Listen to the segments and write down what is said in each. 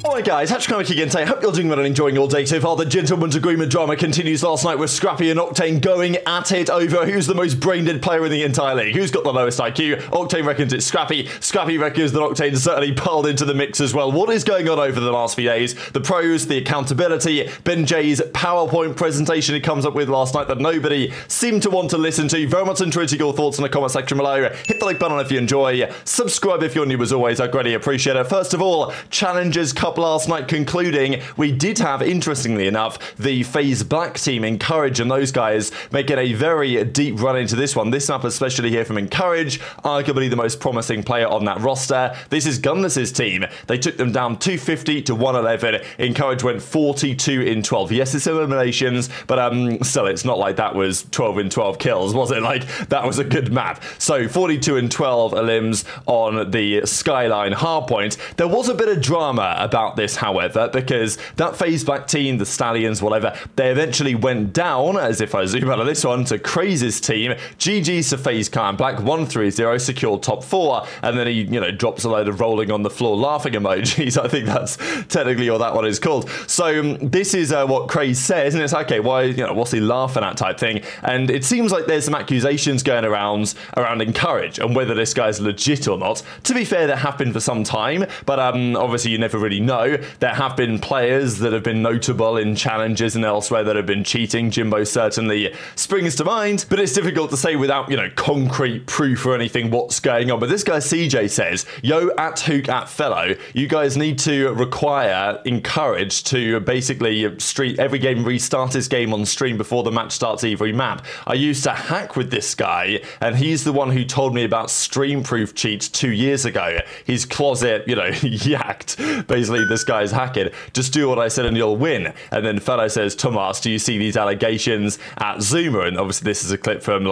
Alright guys, Hatchcrack again today. Hope you're doing well and enjoying your day so far. The gentleman's agreement drama continues last night with Scrappy and Octane going at it over who's the most brain-dead player in the entire league. Who's got the lowest IQ? Octane reckons it's Scrappy. Scrappy reckons that Octane certainly piled into the mix as well. What is going on over the last few days? The pros, the accountability, BenJ's PowerPoint presentation he comes up with last night that nobody seemed to want to listen to. Very much interested your thoughts in the comment section below. Hit the like button if you enjoy. Subscribe if you're new as always. I greatly appreciate it. First of all, Challenges Cup last night concluding. We did have, interestingly enough, the FaZe Black team, Encourage, and those guys making a very deep run into this one. This map especially here from Encourage, arguably the most promising player on that roster. This is Gunless's team. They took them down 250 to 111. Encourage went 42 in 12. Yes, it's eliminations, but still, it's not like that was 12 in 12 kills, was it? Like, that was a good map. So 42 in 12 elims on the Skyline hardpoint. There was a bit of drama about this, however, because that FaZe Black team, the Stallions, whatever, they eventually went down, as if I zoom out of this one, to Crazy's team. GG's to FaZe Clan Black, 1-3-0, secured top 4, and then he, drops a load of rolling on the floor laughing emojis. I think that's technically what that one is called. So this is what Craze says, and it's okay, why, what's he laughing at type thing? And it seems like there's some accusations going around Encourage and whether this guy's legit or not. To be fair, there have been for some time, but obviously you never really know. There have been players that have been notable in challenges and elsewhere that have been cheating. Jimbo certainly springs to mind, but it's difficult to say without, concrete proof or anything what's going on. But this guy CJ says, yo, at Huke, at Fellow, you guys need to require Encourage to basically every game restart his game on stream before the match starts every map. I used to hack with this guy, and he's the one who told me about stream proof cheats 2 years ago. His closet, yacked. Basically, this guy's hacking. Just do what I said and you'll win. And then Fellow says, Tomas, do you see these allegations at Zoomer? And obviously this is a clip from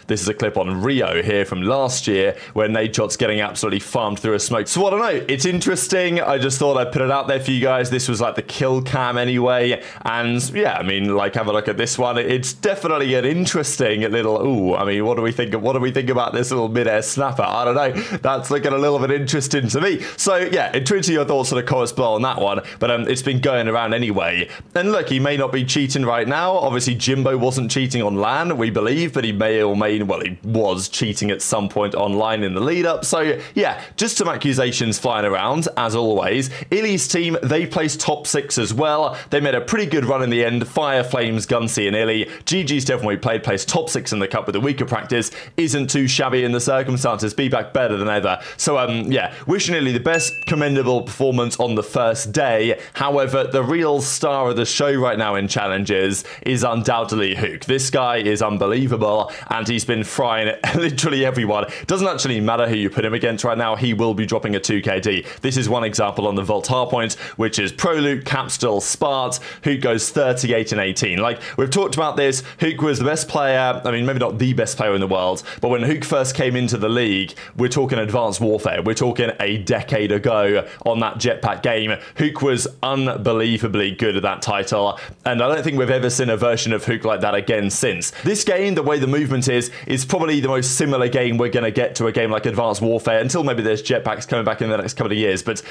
this is a clip on Rio here from last year when Nadeshot's getting absolutely farmed through a smoke. So I don't know, it's interesting. I just thought I'd put it out there for you guys. This was like the kill cam anyway. And yeah, I mean, have a look at this one. It's definitely an interesting little, what do we think about this little mid-air snapper? I don't know. That's looking a little bit interesting to me. So yeah, intrigued to your thoughts on the comments below on that one, but it's been going around anyway. And look, he may not be cheating right now. Obviously, Jimbo wasn't cheating on LAN, we believe, but he he was cheating at some point online in the lead up. So yeah, just some accusations flying around as always. iLLeY's team, they placed top 6 as well. They made a pretty good run in the end. Fire, Flames, Ghosty, and iLLeY. GG's definitely placed top 6 in the cup with a weaker practice. Isn't too shabby in the circumstances. Be back better than ever. So yeah, wishing iLLeY the best commendable performance on the first day. However, the real star of the show right now in challenges is undoubtedly Huke. This guy is unbelievable, and he's been frying literally everyone. Doesn't actually matter who you put him against right now, he will be dropping a 2KD. This is one example on the Vault hardpoint, which is Prolute, Capstill, Spart. Huke goes 38 and 18. Like, we've talked about this. Huke was the best player, I mean, maybe not the best player in the world, but when Huke first came into the league, we're talking Advanced Warfare. We're talking a decade ago on that jetpack game. Huke was unbelievably good at that title, and I don't think we've ever seen a version of Huke like that again since. This game, the way the movement is probably the most similar game we're going to get to a game like Advanced Warfare, until maybe there's jetpacks coming back in the next couple of years. But,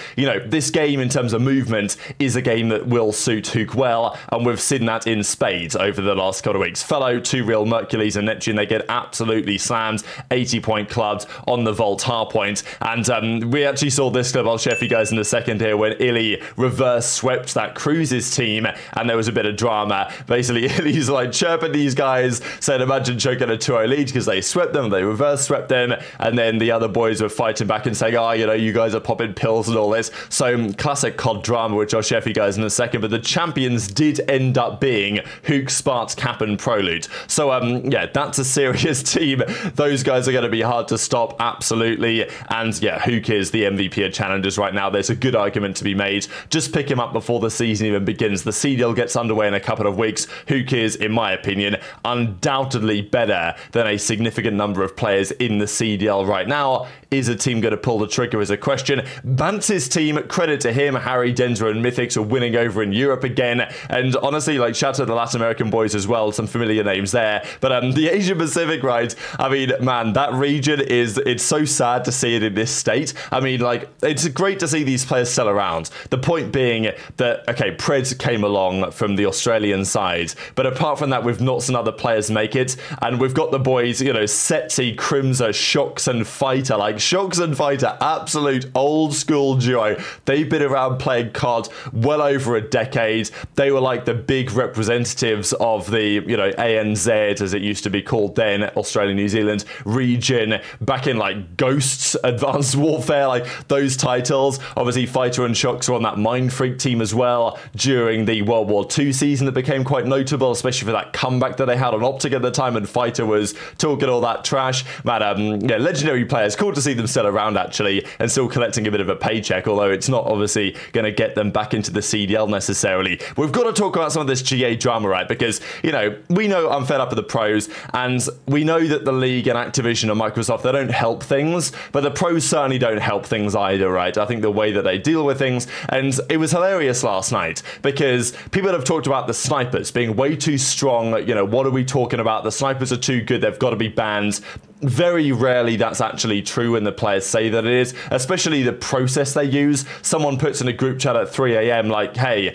this game in terms of movement is a game that will suit Huke well, and we've seen that in spades over the last couple of weeks. Fellow, 2 real Mercules and Neptune, they get absolutely slammed, 80-point clubbed on the Vault hardpoint. And we actually saw this clip, I'll share for you guys in a second here, when iLLeY reverse swept that Cruises team, and there was a bit of drama. Basically, iLLeY's like chirping these guys, saying imagine choking a 2-0 lead because they swept them, they reverse swept them, and then the other boys were fighting back and saying, you guys are popping pills and all this. So classic COD drama, which I'll share for you guys in a second. But the champions did end up being Huke, Spart, Cap, and Prolute. So yeah, that's a serious team. Those guys are going to be hard to stop, absolutely. And yeah, Huke is the MVP of challenges right now. There's a good argument to be made. Just pick him up before the season even begins. The CDL gets underway in a couple of weeks. Huke is, in my opinion, undoubtedly better than a significant number of players in the CDL right now. Is a team going to pull the trigger is a question. Bantz's team, credit to him, Harry, Denzer and Mythics are winning over in Europe again. And honestly, like, shout out to the Latin American boys as well. Some familiar names there. But the Asia Pacific, right? I mean, man, that region it's so sad to see it in this state. I mean, like, it's great to see these players sell around. The point being that, okay, Preds came along from the Australian side. But apart from that, we've not seen other players make it. And we've got the boys, you know, Setzy, Crimza, Shocks and Fighter. Like, Shocks and Fighter, absolute old school duo. They've been around playing COD well over a decade. They were like the big representatives of the, you know, ANZ, as it used to be called then, Australia, New Zealand region, back in like Ghosts, Advanced Warfare, like those titles. Obviously, Fighter and Shocks were on that Mind Freak team as well during the World War II season that became quite notable, especially for that comeback that they had on OpTic at the time, and Fighter was talking all that trash. Man, yeah, legendary players. Cool to see them still around, actually, and still collecting a bit of a paycheck, although it's not obviously going to get them back into the CDL necessarily. We've got to talk about some of this GA drama, right? Because, you know, we know I'm fed up with the pros, and we know that the league and Activision and Microsoft, they don't help things, but the pros certainly don't help things either, right? I think the way that they deal with things, and it was hilarious last night, because people have talked about the snipers being way too strong. You know, what are we talking about? The snipers are too good, they've got to be banned. Very rarely that's actually true when the players say that it is, especially the process they use. Someone puts in a group chat at 3 AM like, hey,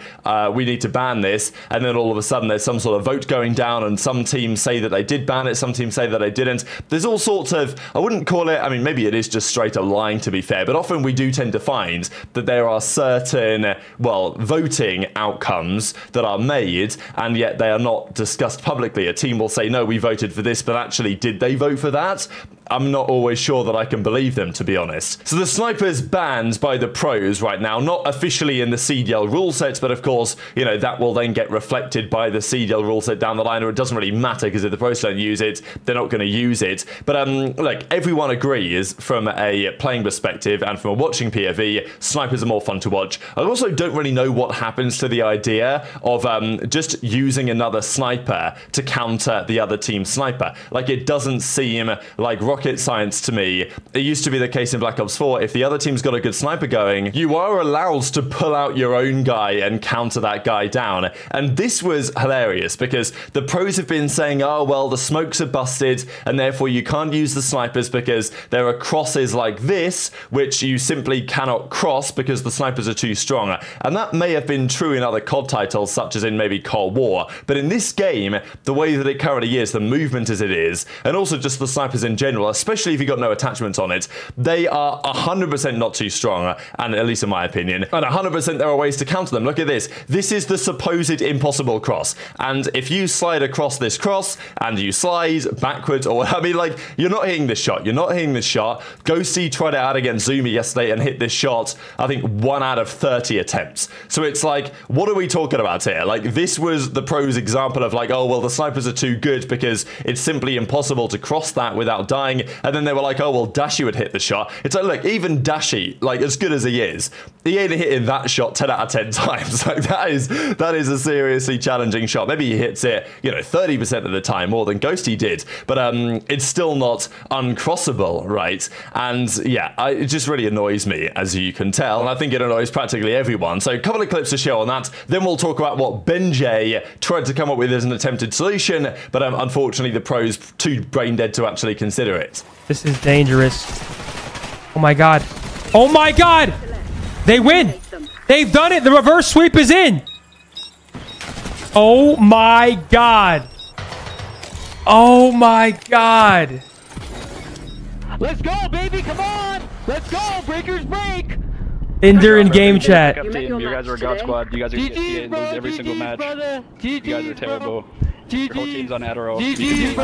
we need to ban this, and then all of a sudden there's some sort of vote going down, and some teams say that they did ban it, some teams say that they didn't. There's all sorts of, I wouldn't call it, I mean, maybe it is just straight up lying, to be fair, but often we do tend to find that there are certain, well, voting outcomes that are made, and yet they are not discussed publicly. A team will say, no, we voted for this, but actually, did they vote for that? I'm not always sure that I can believe them, to be honest. So the sniper's banned by the pros right now, not officially in the CDL rule set, but of course, you know, that will then get reflected by the CDL rule set down the line, or it doesn't really matter, because if the pros don't use it, they're not going to use it. But like, everyone agrees from a playing perspective and from a watching POV, snipers are more fun to watch. I also don't really know what happens to the idea of just using another sniper to counter the other team's sniper. Like, it doesn't seem like rocket science to me. It used to be the case in Black Ops 4. If the other team's got a good sniper going, you are allowed to pull out your own guy and counter that guy down. And this was hilarious, because the pros have been saying, oh, well, the smokes are busted, and therefore you can't use the snipers because there are crosses like this, which you simply cannot cross because the snipers are too strong. And that may have been true in other COD titles, such as in maybe Cold War. But in this game, the way that it currently is, the movement as it is, and also just the snipers in general, especially if you've got no attachments on it, they are 100% not too strong, and at least in my opinion, and 100% there are ways to counter them. Look at this. This is the supposed impossible cross, and if you slide across this cross, and you slide backwards, or I mean, like, you're not hitting this shot. You're not hitting this shot. Ghosty tried it out against Zumi yesterday and hit this shot, I think, 1 out of 30 attempts. So it's like, what are we talking about here? Like, this was the pros example of like, oh, well, the snipers are too good because it's simply impossible to cross that without dying. And then they were like, oh, well, Dashy would hit the shot. It's like, look, even Dashy, like, as good as he is, he ain't hitting that shot 10 out of 10 times. Like, that is a seriously challenging shot. Maybe he hits it, you know, 30% of the time more than Ghosty did, but it's still not uncrossable, right? And yeah, it just really annoys me, as you can tell, and I think it annoys practically everyone. So a couple of clips to show on that, then we'll talk about what BenJ tried to come up with as an attempted solution, but unfortunately the pros too brain dead to actually consider it. This is dangerous. Oh my god. Oh my god! They win! They've done it! The reverse sweep is in! Oh my god! Oh my god! Let's go, baby! Come on! Let's go! Breakers break! Ender in game chat. You guys are a god squad. You guys are gonna get PA and lose every single match. You guys are terrible. Your whole team's on Adderall. GG,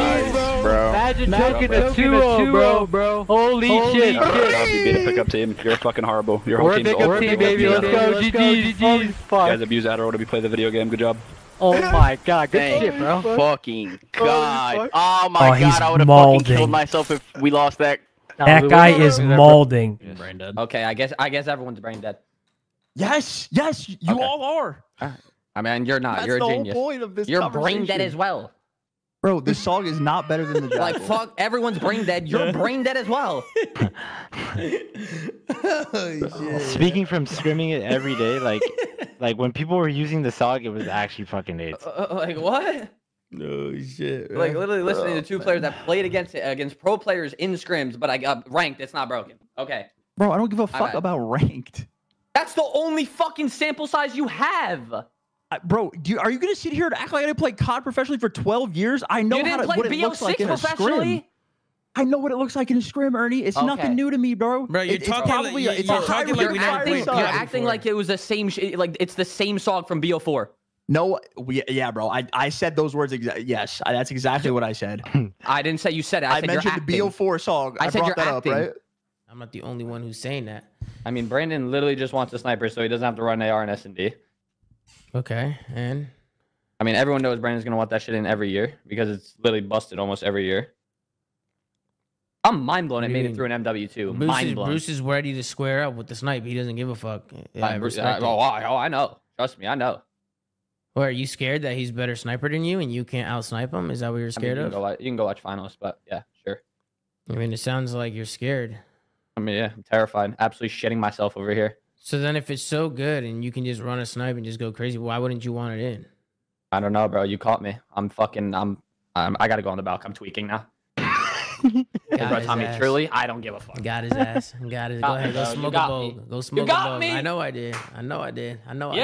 bro. Imagine choking a 2-0, bro. Holy shit. You made a pickup team. You're fucking horrible. Your whole team's awful. Baby. Let's go. GG. You guys abuse Adderall to play the video game. Good job. Oh my god. Good shit, bro. Fucking god. Oh my god. I would have fucking killed myself if we lost that. That guy is molding. Okay, I guess everyone's brain dead. Yes, you all are. I mean, you're not. That's you're a the genius. whole point of this You're brain dead as well. Bro, this song is not better than the Jackal. Like, fuck, everyone's brain dead. You're brain dead as well. Speaking from scrimming it every day, like when people were using the song, it was actually fucking AIDS. Like, what? No shit. Bro. Like, literally listening to two players that played against pro players in scrims, but I got ranked. It's not broken. Okay. Bro, I don't give a fuck about ranked. That's the only fucking sample size you have. Bro, are you gonna sit here and act like I didn't play COD professionally for 12 years? I know what it looks like in a scrim. I know what it looks like in a scrim, Ernie. It's nothing new to me, bro. Bro, you're talking like we You're acting like it was the same. Like it's the same song from BO4. No, yeah, bro. I said those words. Yes, that's exactly what I said. I didn't say you said it. I said mentioned the BO4 song. I brought that up, right? I'm not the only one who's saying that. I mean, Brandon literally just wants a sniper, so he doesn't have to run AR and S&D. Okay, and I mean, everyone knows Brandon's gonna want that shit in every year because it's literally busted almost every year. I'm mind blown. It made it through an MW2. Mind blown. Bruce is ready to square up with the snipe. He doesn't give a fuck. I know. Trust me, I know. Or are you scared that he's better sniper than you and you can't out snipe him? Is that what you're scared of? You can go watch finals, but yeah, sure. I mean, it sounds like you're scared. I mean, yeah, I'm terrified. Absolutely shitting myself over here. So then if it's so good and you can just run a snipe and just go crazy, why wouldn't you want it in? I don't know, bro. You caught me. I gotta go on the balk. I'm tweaking now. Tommy, truly, I don't give a fuck. Got his ass. Got his. Go ahead, go smoke a bowl. Go smoke a bowl. I know I did. I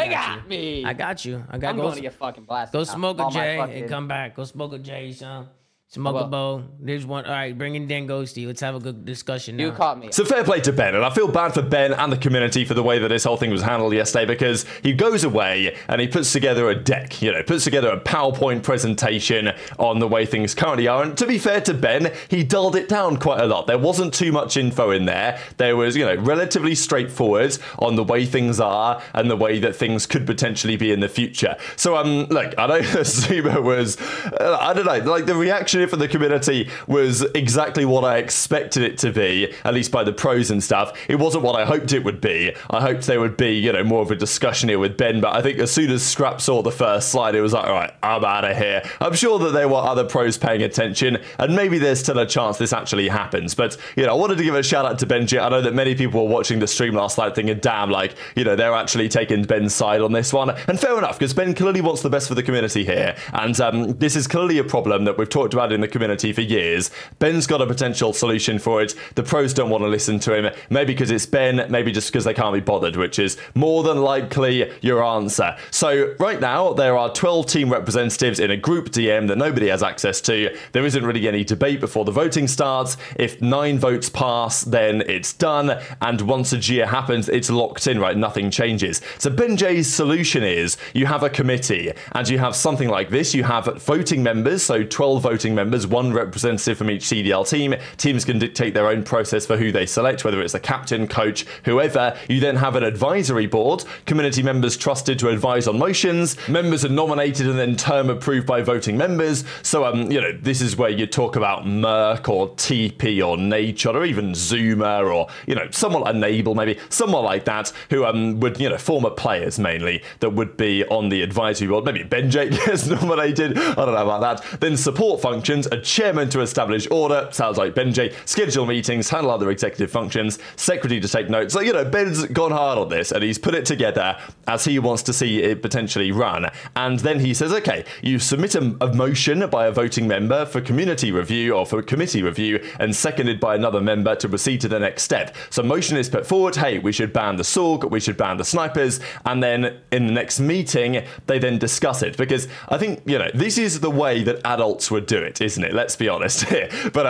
got me. I got you. I'm going to get fucking blasted. Go smoke a J and come back. Go smoke a J, son. Smoke a bowl. There's one. All right, bring in Dan Ghosty. Let's have a good discussion now. You caught me. So fair play to Ben, and I feel bad for Ben and the community for the way that this whole thing was handled yesterday, because he goes away and he puts together a deck, puts together a PowerPoint presentation on the way things currently are. And to be fair to Ben, he dulled it down quite a lot. There wasn't too much info in there. There was, relatively straightforward on the way things are and the way that things could potentially be in the future. So, look, I know Zuma was, I don't know, like the reaction for the community was exactly what I expected it to be, at least by the pros and stuff. It wasn't what I hoped it would be. I hoped there would be, more of a discussion here with Ben, but I think as soon as Scrap saw the first slide, it was like, all right, I'm out of here. I'm sure that there were other pros paying attention, and maybe there's still a chance this actually happens. But, I wanted to give a shout out to BenJ. I know that many people were watching the stream last night thinking, damn, like, they're actually taking Ben's side on this one. And fair enough, because Ben clearly wants the best for the community here. And this is clearly a problem that we've talked about in the community for years. Ben's got a potential solution for it. The pros don't want to listen to him, maybe because it's Ben, maybe just because they can't be bothered, which is more than likely your answer. So right now there are 12 team representatives in a group DM that nobody has access to. There isn't really any debate before the voting starts. If 9 votes pass, then it's done, and once a GIA happens, it's locked in, right? Nothing changes. So BenJ's solution is you have a committee, and you have something like this. You have voting members, so 12 voting members, 1 representative from each CDL team. Teams can dictate their own process for who they select, whether it's the captain, coach, whoever. You then have an advisory board, community members trusted to advise on motions. Members are nominated and then term approved by voting members. So, this is where you talk about Merc or TP or Nature or even Zuma or, someone like Enable, maybe someone like that who would, former players mainly that would be on the advisory board. Maybe BenJ gets nominated. I don't know about that. Then support functions, a chairman to establish order, sounds like BenJ, schedule meetings, handle other executive functions, secretary to take notes. So, Ben's gone hard on this and he's put it together as he wants to see it potentially run. And then he says, okay, you submit a motion by a voting member for community review or for committee review and seconded by another member to proceed to the next step. So motion is put forward, hey, we should ban the SORG, we should ban the snipers, and then in the next meeting, they then discuss it. Because I think, this is the way that adults would do it, isn't it? Let's be honest here. But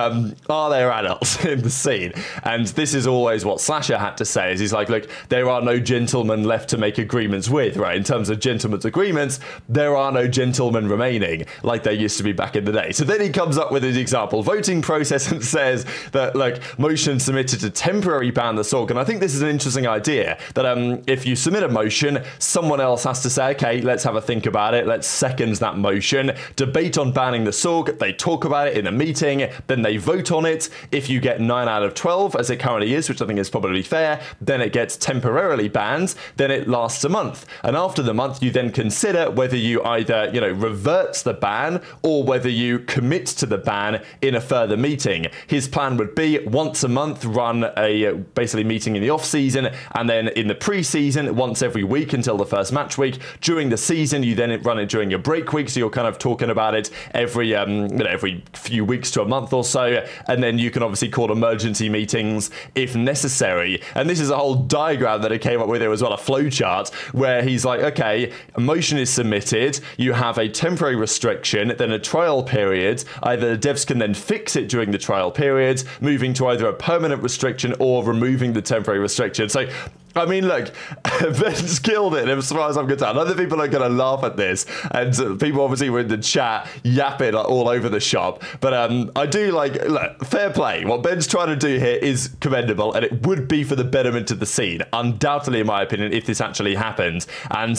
are there adults in the scene? And this is always what Slasher had to say, is he's like, look, there are no gentlemen left to make agreements with, right? In terms of gentlemen's agreements, there are no gentlemen remaining like there used to be back in the day. So then he comes up with his example voting process and says that, like, motion submitted to temporary ban the SORG. And I think this is an interesting idea that if you submit a motion, someone else has to say, okay, let's have a think about it. Let's second that motion. Debate on banning the SORG. They they talk about it in a meeting, then they vote on it. If you get 9 out of 12, as it currently is, which I think is probably fair, then it gets temporarily banned, then it lasts a month. And after the month, you then consider whether you either, revert the ban or whether you commit to the ban in a further meeting. His plan would be once a month, run a basically meeting in the off season, and then in the pre-season, once every week until the first match week. During the season, you then run it during your break week, so you're kind of talking about it every every few weeks to a month or so, and then you can obviously call emergency meetings if necessary. And this is a whole diagram that he came up with here as well, a flowchart, where he's like, okay, a motion is submitted, you have a temporary restriction, then a trial period. Either the devs can then fix it during the trial period, moving to either a permanent restriction or removing the temporary restriction. So I mean, look, Ben's killed it as far as I'm concerned. Other people are going to laugh at this, and people obviously were in the chat yapping all over the shop. But I do look, fair play. What Ben's trying to do here is commendable, and it would be for the betterment of the scene, undoubtedly, in my opinion, if this actually happened. And,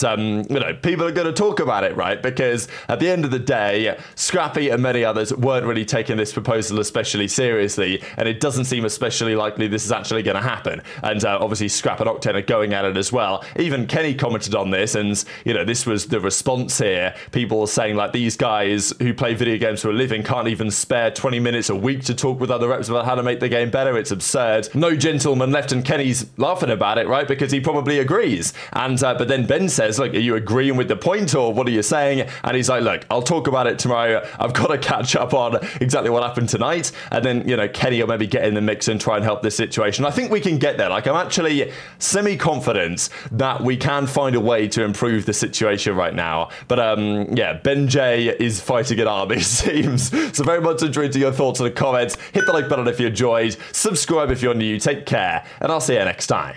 people are going to talk about it, right? Because at the end of the day, Scrappy and many others weren't really taking this proposal especially seriously, and it doesn't seem especially likely this is actually going to happen. And obviously, Scrap and Octane are going at it as well. Even Kenny commented on this, and this was the response here. People were saying like, these guys who play video games for a living can't even spare 20 minutes a week to talk with other reps about how to make the game better. It's absurd. No gentleman left, and Kenny's laughing about it, right? Because he probably agrees. And but then Ben says, like, are you agreeing with the point, or what are you saying? And he's like, look, I'll talk about it tomorrow. I've got to catch up on exactly what happened tonight. And then Kenny will maybe get in the mix and try and help this situation. I think we can get there. Like, I'm actually semi-confident that we can find a way to improve the situation right now. But yeah, BenJ is fighting an army, it seems. So very much intrigued to your thoughts in the comments. Hit the like button if you enjoyed. Subscribe if you're new. Take care, and I'll see you next time.